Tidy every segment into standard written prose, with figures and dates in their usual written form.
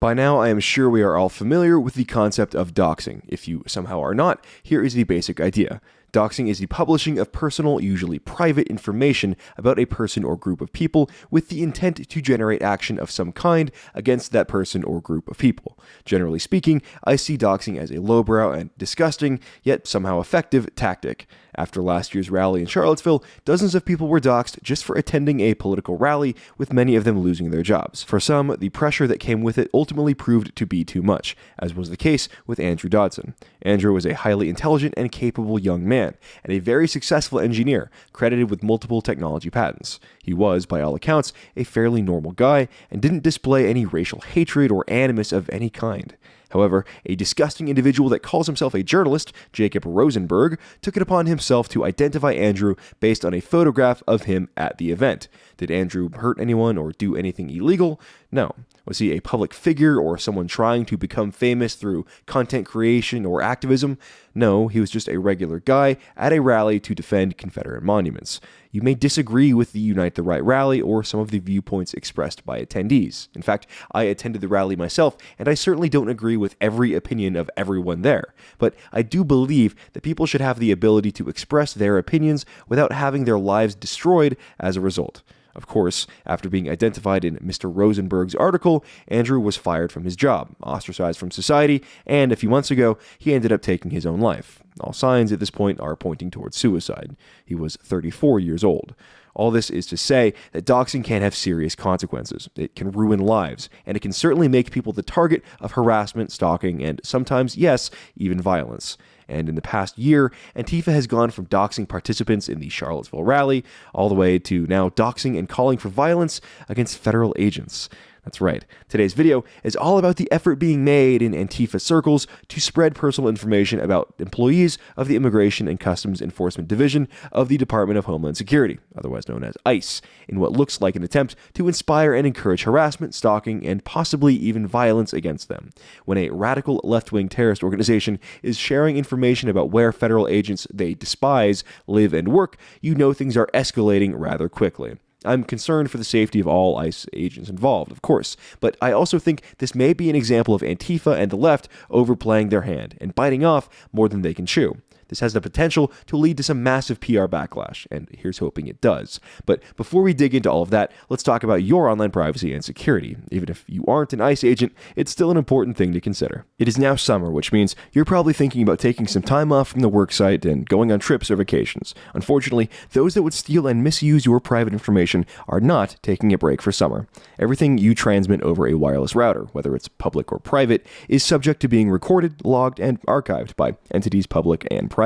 By now, I am sure we are all familiar with the concept of doxing. If you somehow are not, here is the basic idea. Doxing is the publishing of personal, usually private information about a person or group of people with the intent to generate action of some kind against that person or group of people. Generally speaking, I see doxing as a lowbrow and disgusting, yet somehow effective tactic. After last year's rally in Charlottesville, dozens of people were doxed just for attending a political rally, with many of them losing their jobs. For some, the pressure that came with it ultimately proved to be too much, as was the case with Andrew Dodson. Andrew was a highly intelligent and capable young man, and a very successful engineer, credited with multiple technology patents. He was, by all accounts, a fairly normal guy, and didn't display any racial hatred or animus of any kind. However, a disgusting individual that calls himself a journalist, Jacob Rosenberg, took it upon himself to identify Andrew based on a photograph of him at the event. Did Andrew hurt anyone or do anything illegal? No. Was he a public figure or someone trying to become famous through content creation or activism? No, he was just a regular guy at a rally to defend Confederate monuments. You may disagree with the Unite the Right rally or some of the viewpoints expressed by attendees. In fact, I attended the rally myself, and I certainly don't agree with every opinion of everyone there. But I do believe that people should have the ability to express their opinions without having their lives destroyed as a result. Of course, after being identified in Mr. Rosenberg's article, Andrew was fired from his job, ostracized from society, and a few months ago, he ended up taking his own life. All signs at this point are pointing towards suicide. He was 34 years old. All this is to say that doxing can have serious consequences. It can ruin lives, and it can certainly make people the target of harassment, stalking, and sometimes, yes, even violence. And in the past year, Antifa has gone from doxing participants in the Charlottesville rally all the way to now doxing and calling for violence against federal agents. That's right. Today's video is all about the effort being made in Antifa circles to spread personal information about employees of the Immigration and Customs Enforcement Division of the Department of Homeland Security, otherwise known as ICE, in what looks like an attempt to inspire and encourage harassment, stalking, and possibly even violence against them. When a radical left-wing terrorist organization is sharing information about where federal agents they despise live and work, you know things are escalating rather quickly. I'm concerned for the safety of all ICE agents involved, of course, but I also think this may be an example of Antifa and the left overplaying their hand and biting off more than they can chew. This has the potential to lead to some massive PR backlash, and here's hoping it does. But before we dig into all of that, let's talk about your online privacy and security. Even if you aren't an ICE agent, it's still an important thing to consider. It is now summer, which means you're probably thinking about taking some time off from the work site and going on trips or vacations. Unfortunately, those that would steal and misuse your private information are not taking a break for summer. Everything you transmit over a wireless router, whether it's public or private, is subject to being recorded, logged, and archived by entities public and private.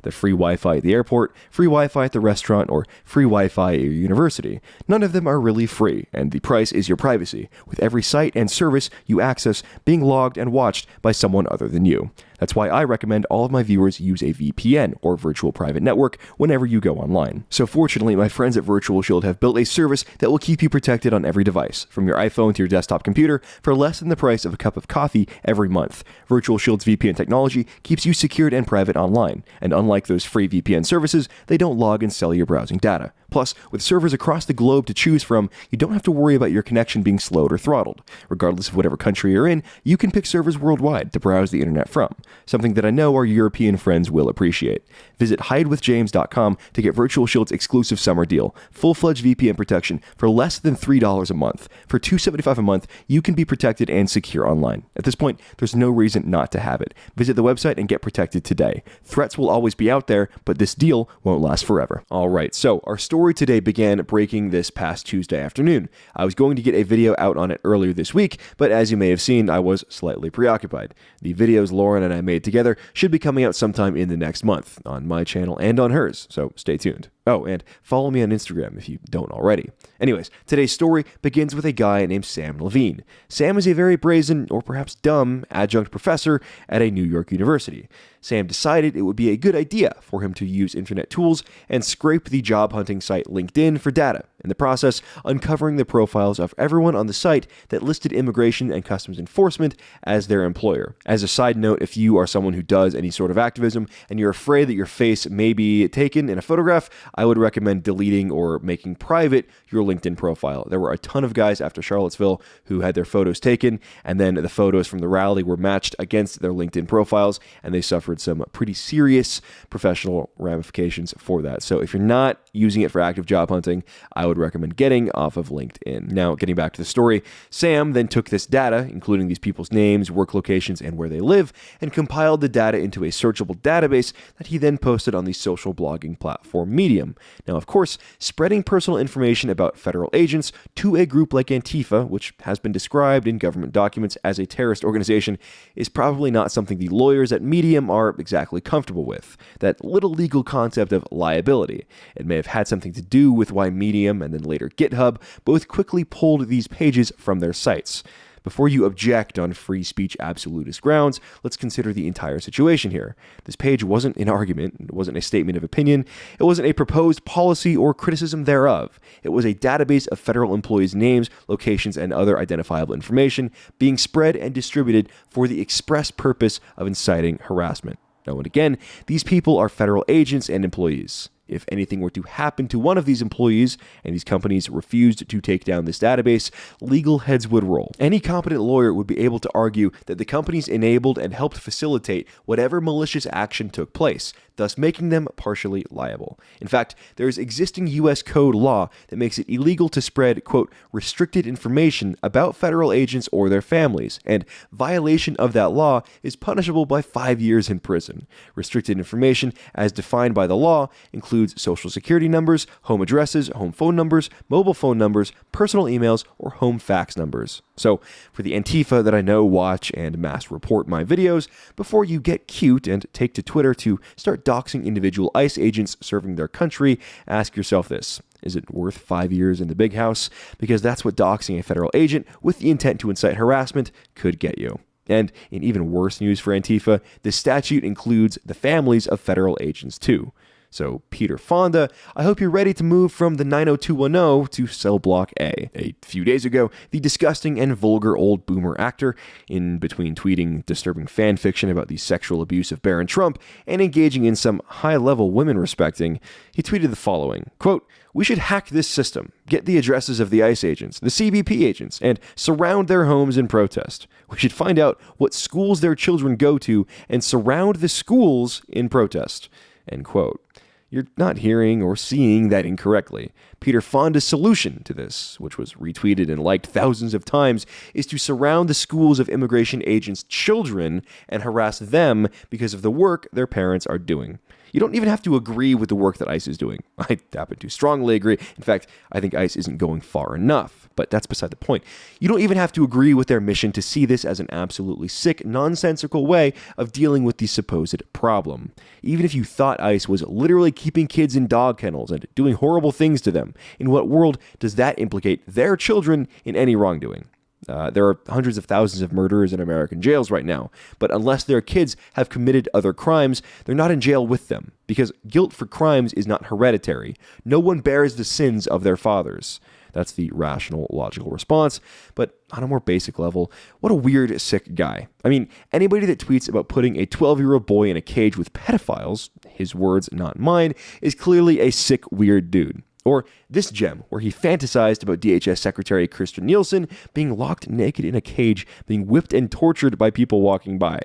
The free Wi-Fi at the airport, free Wi-Fi at the restaurant, or free Wi-Fi at your university. None of them are really free, and the price is your privacy, with every site and service you access being logged and watched by someone other than you. That's why I recommend all of my viewers use a VPN, or virtual private network, whenever you go online. So fortunately, my friends at Virtual Shield have built a service that will keep you protected on every device, from your iPhone to your desktop computer, for less than the price of a cup of coffee every month. Virtual Shield's VPN technology keeps you secured and private online, and unlike those free VPN services, they don't log and sell your browsing data. Plus, with servers across the globe to choose from, you don't have to worry about your connection being slowed or throttled. Regardless of whatever country you're in, you can pick servers worldwide to browse the internet from, something that I know our European friends will appreciate. Visit hidewithjames.com to get Virtual Shield's exclusive summer deal, full-fledged VPN protection for less than $3 a month. For $275 a month, you can be protected and secure online. At this point, there's no reason not to have it. Visit the website and get protected today. Threats will always be out there, but this deal won't last forever. All right, so our story today began breaking this past Tuesday afternoon. I was going to get a video out on it earlier this week, but as you may have seen, I was slightly preoccupied. The videos Lauren and I made together should be coming out sometime in the next month, on my channel and on hers, so stay tuned. Oh, and follow me on Instagram if you don't already. Anyways, today's story begins with a guy named Sam Levine. Sam is a very brazen, or perhaps dumb, adjunct professor at a New York university. Sam decided it would be a good idea for him to use internet tools and scrape the job hunting site LinkedIn for data in the process uncovering the profiles of everyone on the site that listed Immigration and Customs Enforcement as their employer. As a side note, if you are someone who does any sort of activism and you're afraid that your face may be taken in a photograph, I would recommend deleting or making private your LinkedIn profile. There were a ton of guys after Charlottesville who had their photos taken, and then the photos from the rally were matched against their LinkedIn profiles, and they suffered some pretty serious professional ramifications for that. So if you're not using it for active job hunting, I would recommend getting off of LinkedIn. Now, getting back to the story, Sam then took this data, including these people's names, work locations, and where they live, and compiled the data into a searchable database that he then posted on the social blogging platform Medium. Now, of course, spreading personal information about federal agents to a group like Antifa, which has been described in government documents as a terrorist organization, is probably not something the lawyers at Medium are exactly comfortable with. That little legal concept of liability. It may have had something to do with why Medium and then later GitHub both quickly pulled these pages from their sites. Before you object on free speech absolutist grounds, let's consider the entire situation here. This page wasn't an argument, it wasn't a statement of opinion, it wasn't a proposed policy or criticism thereof. It was a database of federal employees' names, locations, and other identifiable information being spread and distributed for the express purpose of inciting harassment. Now, and again, these people are federal agents and employees. If anything were to happen to one of these employees and these companies refused to take down this database, legal heads would roll. Any competent lawyer would be able to argue that the companies enabled and helped facilitate whatever malicious action took place, thus making them partially liable. In fact, there is existing U.S. code law that makes it illegal to spread, quote, restricted information about federal agents or their families, and violation of that law is punishable by 5 years in prison. Restricted information, as defined by the law, includes social security numbers, home addresses, home phone numbers, mobile phone numbers, personal emails, or home fax numbers. So, for the Antifa that I know watch and mass report my videos, before you get cute and take to Twitter to start doxing individual ICE agents serving their country, ask yourself this. Is it worth 5 years in the big house? Because that's what doxing a federal agent with the intent to incite harassment could get you. And in even worse news for Antifa, this statute includes the families of federal agents too. So, Peter Fonda, I hope you're ready to move from the 90210 to cell block A. A few days ago, the disgusting and vulgar old boomer actor, in between tweeting disturbing fan fiction about the sexual abuse of Barron Trump and engaging in some high-level women respecting, he tweeted the following, quote, "We should hack this system, get the addresses of the ICE agents, the CBP agents, and surround their homes in protest. We should find out what schools their children go to and surround the schools in protest." End quote. You're not hearing or seeing that incorrectly. Peter Fonda's solution to this, which was retweeted and liked thousands of times, is to surround the schools of immigration agents' children and harass them because of the work their parents are doing. You don't even have to agree with the work that ICE is doing. I happen to strongly agree. In fact, I think ICE isn't going far enough, but that's beside the point. You don't even have to agree with their mission to see this as an absolutely sick, nonsensical way of dealing with the supposed problem. Even if you thought ICE was literally keeping kids in dog kennels and doing horrible things to them, in what world does that implicate their children in any wrongdoing? There are hundreds of thousands of murderers in American jails right now, but unless their kids have committed other crimes, they're not in jail with them, because guilt for crimes is not hereditary. No one bears the sins of their fathers. That's the rational, logical response, but on a more basic level, what a weird, sick guy. I mean, anybody that tweets about putting a 12-year-old boy in a cage with pedophiles, his words, not mine, is clearly a sick, weird dude. Or this gem, where he fantasized about DHS Secretary Kirstjen Nielsen being locked naked in a cage, being whipped and tortured by people walking by.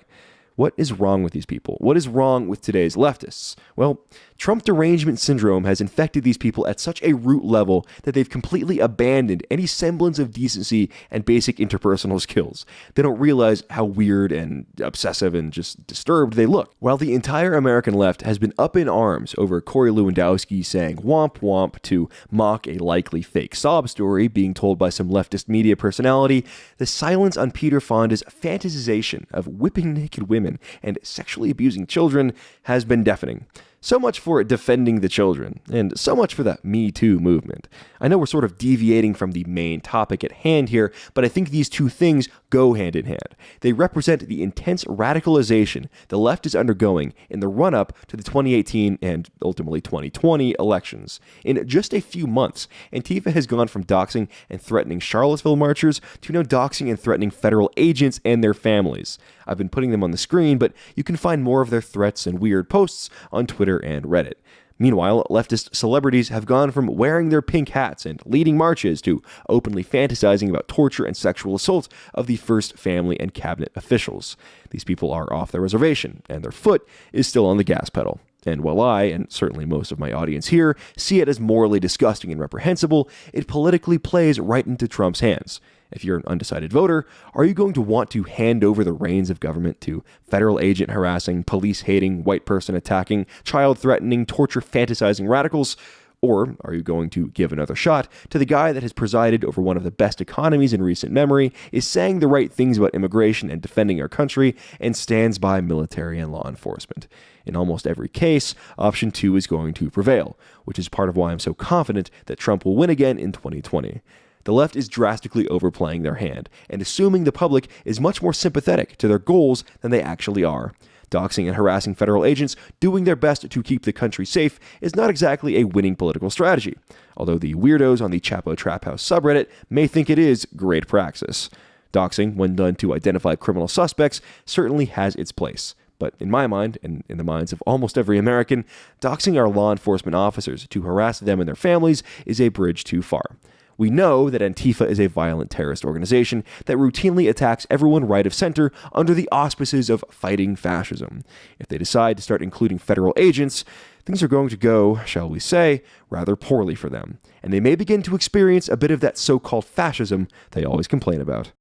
What is wrong with these people? What is wrong with today's leftists? Well, Trump derangement syndrome has infected these people at such a root level that they've completely abandoned any semblance of decency and basic interpersonal skills. They don't realize how weird and obsessive and just disturbed they look. While the entire American left has been up in arms over Corey Lewandowski saying womp womp to mock a likely fake sob story being told by some leftist media personality, the silence on Peter Fonda's fantasization of whipping naked women and sexually abusing children has been deafening. So much for defending the children, and so much for the Me Too movement. I know we're sort of deviating from the main topic at hand here, but I think these two things go hand in hand. They represent the intense radicalization the left is undergoing in the run-up to the 2018 and ultimately 2020 elections. In just a few months, Antifa has gone from doxing and threatening Charlottesville marchers to now doxing and threatening federal agents and their families. I've been putting them on the screen, but you can find more of their threats and weird posts on Twitter and Reddit. Meanwhile, leftist celebrities have gone from wearing their pink hats and leading marches to openly fantasizing about torture and sexual assault of the first family and cabinet officials. These people are off their reservation, and their foot is still on the gas pedal. And while I, and certainly most of my audience here, see it as morally disgusting and reprehensible, it politically plays right into Trump's hands. If you're an undecided voter, are you going to want to hand over the reins of government to federal agent harassing, police hating, white person attacking, child threatening, torture fantasizing radicals? Or are you going to give another shot to the guy that has presided over one of the best economies in recent memory, is saying the right things about immigration and defending our country, and stands by military and law enforcement? In almost every case, option 2 is going to prevail, which is part of why I'm so confident that Trump will win again in 2020. The left is drastically overplaying their hand and assuming the public is much more sympathetic to their goals than they actually are. Doxing and harassing federal agents doing their best to keep the country safe is not exactly a winning political strategy, although the weirdos on the Chapo Trap House subreddit may think it is great praxis. Doxing, when done to identify criminal suspects, certainly has its place. But in my mind, and in the minds of almost every American, doxing our law enforcement officers to harass them and their families is a bridge too far. We know that Antifa is a violent terrorist organization that routinely attacks everyone right of center under the auspices of fighting fascism. If they decide to start including federal agents, things are going to go, shall we say, rather poorly for them, and they may begin to experience a bit of that so-called fascism they always complain about.